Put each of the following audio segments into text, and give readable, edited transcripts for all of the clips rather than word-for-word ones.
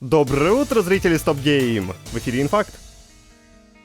Доброе утро, зрители Stop Game! В эфире Инфакт.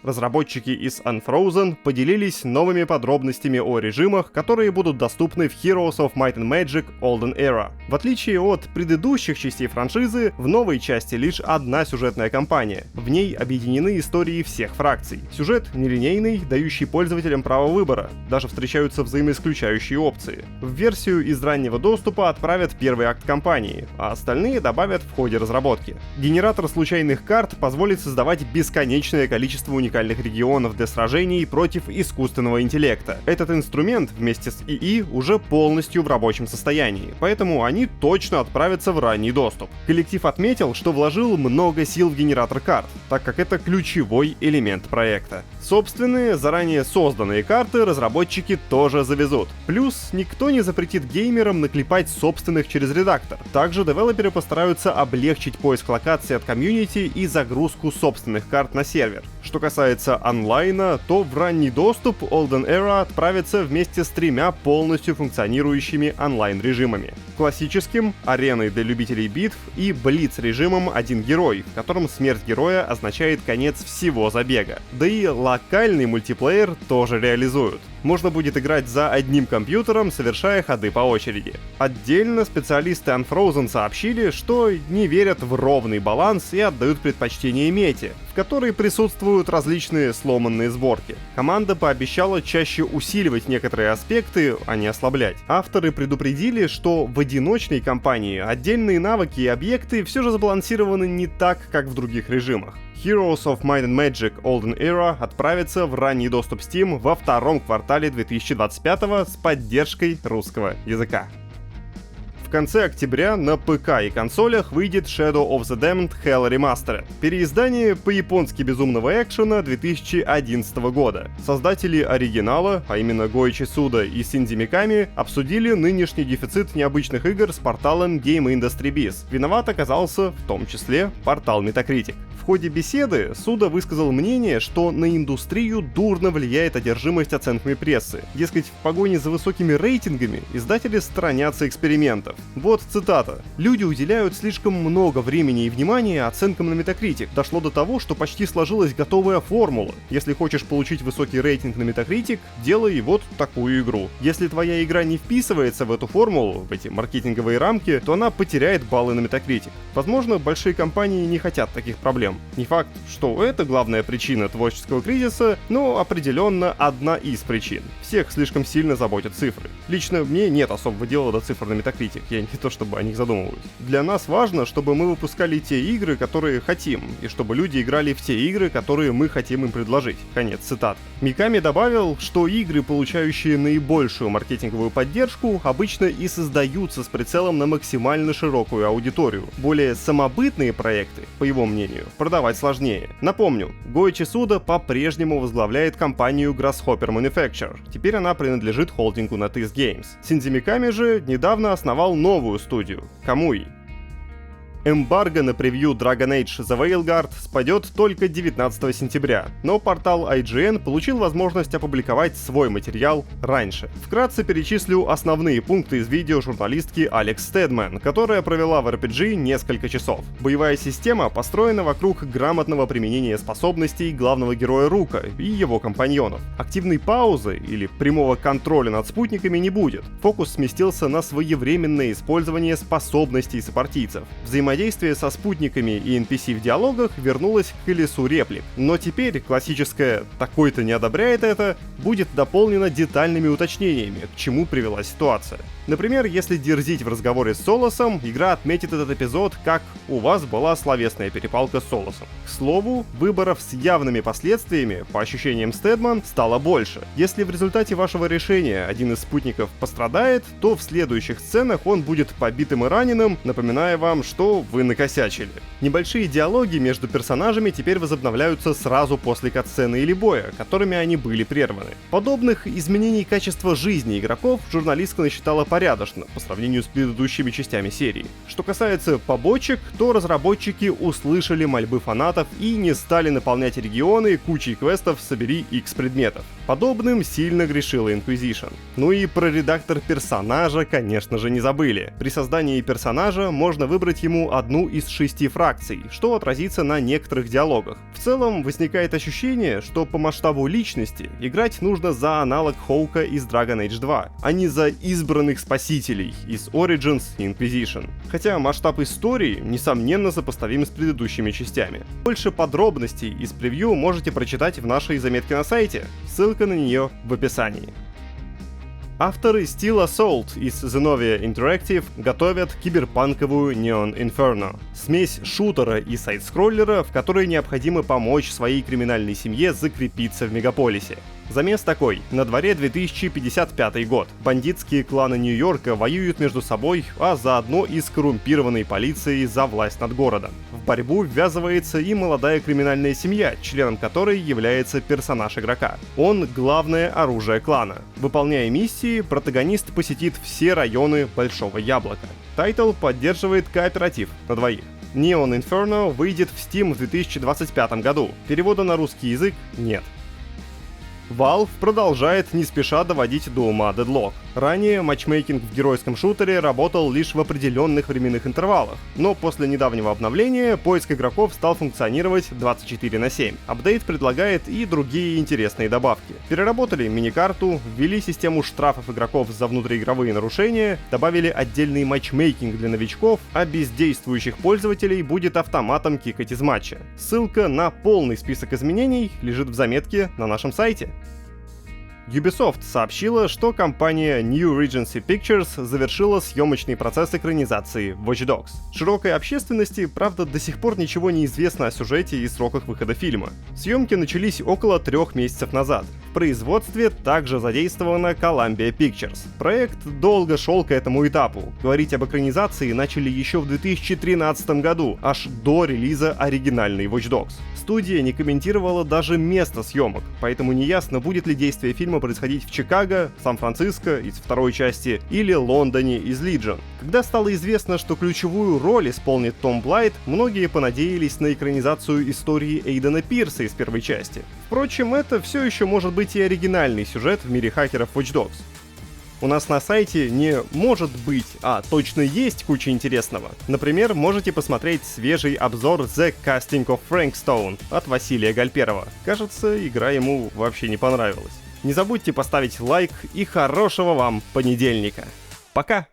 Разработчики из Unfrozen поделились новыми подробностями о режимах, которые будут доступны в Heroes of Might and Magic Olden Era. В отличие от предыдущих частей франшизы, в новой части лишь одна сюжетная кампания. В ней объединены истории всех фракций. Сюжет нелинейный, дающий пользователям право выбора. Даже встречаются взаимоисключающие опции. В версию из раннего доступа отправят первый акт кампании, а остальные добавят в ходе разработки. Генератор случайных карт позволит создавать бесконечное количество уникальных регионов для сражений против искусственного интеллекта. Этот инструмент вместе с ИИ уже полностью в рабочем состоянии, поэтому они точно отправятся в ранний доступ. Коллектив отметил, что вложил много сил в генератор карт, так как это ключевой элемент проекта. Собственные, заранее созданные карты разработчики тоже завезут. Плюс никто не запретит геймерам наклепать собственных через редактор. Также девелоперы постараются облегчить поиск локаций от комьюнити и загрузку собственных карт на сервер. Что касается онлайна, то в ранний доступ Olden Era отправится вместе с 3 полностью функционирующими онлайн-режимами. Классическим, ареной для любителей битв, и блиц-режимом «Один герой», в котором смерть героя означает конец всего забега. Да и локальный мультиплеер тоже реализуют. Можно будет играть за одним компьютером, совершая ходы по очереди. Отдельно специалисты Unfrozen сообщили, что не верят в ровный баланс и отдают предпочтение мете, в которой присутствуют различные сломанные сборки. Команда пообещала чаще усиливать некоторые аспекты, а не ослаблять. Авторы предупредили, что в одиночной кампании отдельные навыки и объекты все же сбалансированы не так, как в других режимах. Heroes of Might and Magic Olden Era отправится в ранний доступ Steam во втором квартале 2025 с поддержкой русского языка. В конце октября на ПК и консолях выйдет Shadow of the Damned Hell Remastered, переиздание по-японски безумного экшена 2011 года. Создатели оригинала, а именно Гоичи Суда и Синдзи Миками, обсудили нынешний дефицит необычных игр с порталом Game Industry Biz. Виноват оказался, в том числе, портал Metacritic. В ходе беседы Суда высказал мнение, что на индустрию дурно влияет одержимость оценками прессы. Дескать, в погоне за высокими рейтингами издатели сторонятся экспериментов. Вот цитата. «Люди уделяют слишком много времени и внимания оценкам на Metacritic. Дошло до того, что почти сложилась готовая формула. Если хочешь получить высокий рейтинг на Metacritic, делай вот такую игру. Если твоя игра не вписывается в эту формулу, в эти маркетинговые рамки, то она потеряет баллы на Metacritic. Возможно, большие компании не хотят таких проблем. Не факт, что это главная причина творческого кризиса, но определенно одна из причин. Всех слишком сильно заботят цифры. Лично мне нет особого дела до цифр на Metacritic, я не то чтобы о них задумываюсь. Для нас важно, чтобы мы выпускали те игры, которые хотим, и чтобы люди играли в те игры, которые мы хотим им предложить». Конец цитат. Миками добавил, что игры, получающие наибольшую маркетинговую поддержку, обычно и создаются с прицелом на максимально широкую аудиторию. Более самобытные проекты, по его мнению, продавать сложнее. Напомню, Гоичи Суда по-прежнему возглавляет компанию Grasshopper Manufacture. Теперь она принадлежит холдингу NetEase Games. Синдзи Миками же недавно основал новую студию — Kamui. Эмбарго на превью Dragon Age The Veilguard спадет только 19 сентября, но портал IGN получил возможность опубликовать свой материал раньше. Вкратце перечислю основные пункты из видео журналистки Алекс Стедман, которая провела в RPG несколько часов. Боевая система построена вокруг грамотного применения способностей главного героя Рука и его компаньонов. Активной паузы или прямого контроля над спутниками не будет. Фокус сместился на своевременное использование способностей сопартийцев. Взаимодействие со спутниками и NPC в диалогах вернулось к колесу реплик. Но теперь классическое «такой-то не одобряет это» будет дополнено детальными уточнениями, к чему привела ситуация. Например, если дерзить в разговоре с Солосом, игра отметит этот эпизод как «у вас была словесная перепалка с Солосом». К слову, выборов с явными последствиями, по ощущениям Стедман, стало больше. Если в результате вашего решения один из спутников пострадает, то в следующих сценах он будет побитым и раненым, напоминая вам, что вы накосячили. Небольшие диалоги между персонажами теперь возобновляются сразу после катсцены или боя, которыми они были прерваны. Подобных изменений качества жизни игроков журналистка насчитала порядок. порядочно по сравнению с предыдущими частями серии. Что касается побочек, то разработчики услышали мольбы фанатов и не стали наполнять регионы кучей квестов «Собери X предметов». Подобным сильно грешила Inquisition. Ну и про редактор персонажа, конечно же, не забыли. При создании персонажа можно выбрать ему одну из 6 фракций, что отразится на некоторых диалогах. В целом, возникает ощущение, что по масштабу личности играть нужно за аналог Хоука из Dragon Age 2, а не за избранных спасителей из Origins и Inquisition. Хотя масштаб истории, несомненно, сопоставим с предыдущими частями. Больше подробностей из превью можете прочитать в нашей заметке на сайте, ссылка на нее в описании. Авторы Steel Assault из Xenovia Interactive готовят киберпанковую Neon Inferno. Смесь шутера и сайд-скроллера, в которой необходимо помочь своей криминальной семье закрепиться в мегаполисе. Замес такой. На дворе 2055 год. Бандитские кланы Нью-Йорка воюют между собой, а заодно и с коррумпированной полицией за власть над городом. В борьбу ввязывается и молодая криминальная семья, членом которой является персонаж игрока. Он — главное оружие клана. Выполняя миссии, протагонист посетит все районы Большого Яблока. Тайтл поддерживает кооператив на двоих. Neon Inferno выйдет в Steam в 2025 году. Перевода на русский язык нет. Valve продолжает не спеша доводить до ума Deadlock. Ранее матчмейкинг в геройском шутере работал лишь в определенных временных интервалах, но после недавнего обновления поиск игроков стал функционировать 24/7. Апдейт предлагает и другие интересные добавки. Переработали миникарту, ввели систему штрафов игроков за внутриигровые нарушения, добавили отдельный матчмейкинг для новичков, а бездействующих пользователей будет автоматом кикать из матча. Ссылка на полный список изменений лежит в заметке на нашем сайте. Ubisoft сообщила, что компания New Regency Pictures завершила съемочный процесс экранизации Watch Dogs. Широкой общественности, правда, до сих пор ничего не известно о сюжете и сроках выхода фильма. Съемки начались около 3 месяцев назад. В производстве также задействована Columbia Pictures. Проект долго шел к этому этапу. Говорить об экранизации начали еще в 2013 году, аж до релиза оригинальной Watch Dogs. Студия не комментировала даже место съемок, поэтому неясно, будет ли действие фильма происходить в Чикаго, Сан-Франциско из второй части или Лондоне из Legion. Когда стало известно, что ключевую роль исполнит Том Блайт, многие понадеялись на экранизацию истории Эйдена Пирса из первой части. Впрочем, это все еще может быть и оригинальный сюжет в мире хакеров Watch Dogs. У нас на сайте не может быть, а точно есть куча интересного. Например, можете посмотреть свежий обзор The Casting of Frank Stone от Василия Гальперова. Кажется, игра ему вообще не понравилась. Не забудьте поставить лайк и хорошего вам понедельника. Пока!